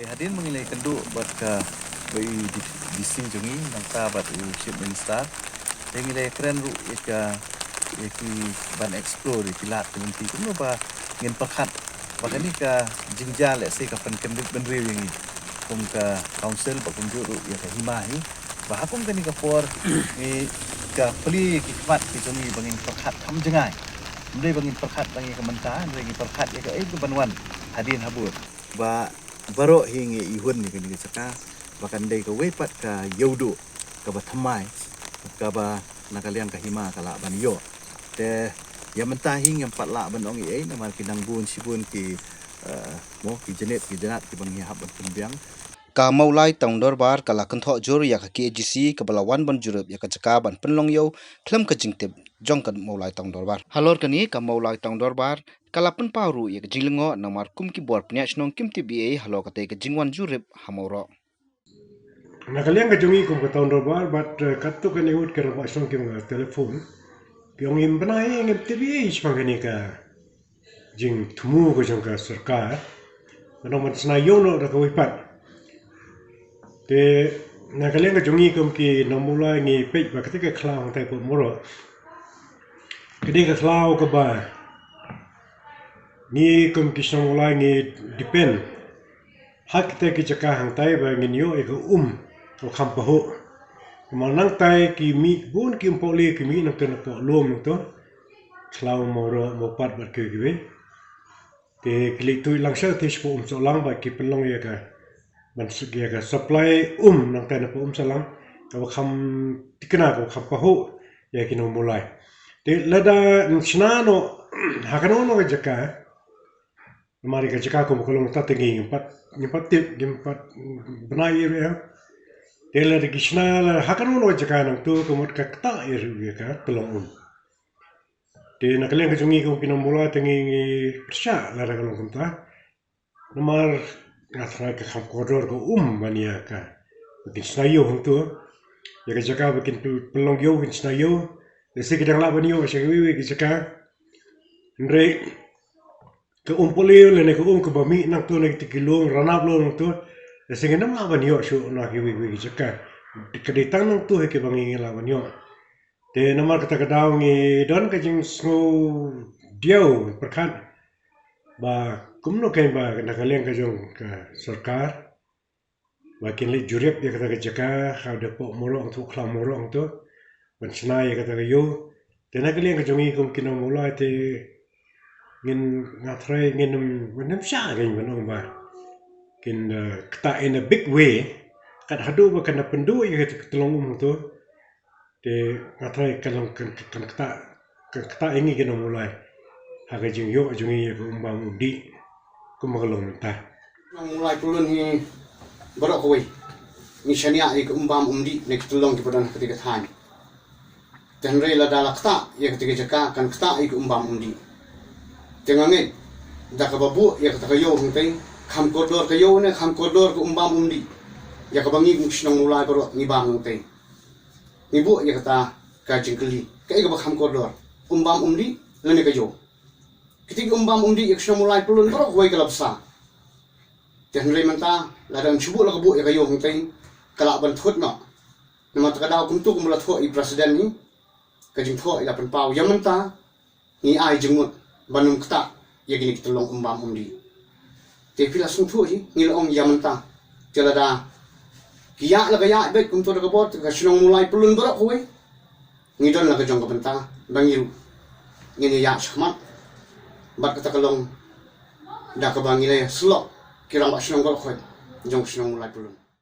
Hadin mengilai kenduk buat ke di sini jungi nangka buat shipment start. Mengilai keren ru ika ban explore di pilat nanti kuno ba ngin perkat. Bahkan ni ke jingjal let's say ke pendek benri yang kum ke council ba kum ru ya ke himahi. Bah kum ke ni ke for ni ke peli khidmat ki jungi bangin perkat tham jengai. Mendai bangin perkat bangin ke mentah, bangin perkat ya ke ke banwan hadin habur. Ba Baro hingi ihun ni kini saka bahkan dai ka wepat ka yodo ka bathamai ka ba nakaliang ka hima kala ban yo te ya mentah hing yang patla ban ong ei nama kinang bun sibun ki mo ki jenet ki janat ki bang hab ban pembiang ka Mawlai tong Dorbar kala kantho jur ya ka KGC ka balawan ban jurup ya ka Jaka ban Pynlong yo Khlem ka Pyntip jong kan Mawlai tong Dorbar halor kani ka Mawlai tong Dorbar kalapan paru ya jinglingo namar kum ki bor pnya snong Pyntip ba halo kate ka jingwan jurip Mawroh nakaliang ka jungi kum ka tahun Dorbar but katto kan ihut ka rabak snong kim telefon piong im banai ngem TV spangani ka jing tumu ko jong ka sarkar nomor snayono da ka wipat te nakaliang ka jungi kum ki nomula ngi Peit ba ketika Khlem tai ko Mawroh ketika Khlem ka ba ni kum ki Mawlai ni depend hak kita ki Jaka hang tai ba ngin yo e ko o kham pa ho manang tai ki mi bun ki poli ki mi nak ten po lom to Khlem Mawroh mo pat ba ke gi te klik tu lang sha te spo so lang ba ki Pynlong ya ka man sigi ka supply nak ten po salang ka kham tikna ko kham pa ho ya ki no Mawlai te lada snano hakano no Jaka mari ka Jaka ko kolong tatingi empat tip empat benai ya tela de kisna hakano no Jaka nang tu ko mot ka ta ya ka tolong te nakalian ka jungi ko pinomula tingi persya la ra kolong kumta nomor ngasra ka kham kodor ko mania ka bikin snayo tu ya ka Jaka bikin Pynlong yo bikin snayo de sikidang la banyo sa wiwi ki Jaka ndre ke umpulio le ne ko ke bami nak tu ne tikilong ranap lo nang tu sing nam la ban yo shu na ki wi Jaka keditang nang tu ke bangi la ban yo te namar kata kadau ngi don ka jing sno dio perkat ba kumno kai ba na kaleng ka jong ka sarkar ba kin le jurep ya kata ka Jaka ha de po Mawroh tu Khlem Mawroh tu ban snai ya kata ka yo te na kaleng ka jongi kum kin Mawlai te ngin ngatre ngin sha gain ban ba kin kata in a big way kat hadu ba kana pendu ya tolong tu te ngatre kalang kan kata ini kin Mawlai haga jing yo jungi ya ko umbang di ko magalong ta Mawlai pulun hi barok koi ni shania ik umbam umdi nek tulong ki padan ketika than tenre la dalakta ya ketika Jaka kan kata ik umbam umdi tengange daka babu ya kata yo hungtai kham kodor kayo ne kham kodor ko umbam umdi ya ka bangi musnong Mawlai barok ni bang hungtai ni bu ya kata ka jingkeli ka ik ba kham kodor umbam umdi lene kayo ketika umbam umdi ya musnong Mawlai pulun barok koi kalapsa tenre manta ladang chubu la kabu ya kayo hungtai kala ban thot na nama takadaw kuntu kumula tho i president ni kajing tho ila pan pau yamanta ni ai jingmut banum kta ya gini kitulong umbam umdi te pila sung tho hi ngilong yamanta telada kiya la gaya bet kum to ka bot ka sinong Mawlai pulun barok koi ngidon la ka jong ka banta bangiru ngini ya shmat bat kata kalong da ka bangile slok kirang ba sinong barok koi jong sinong Mawlai pulun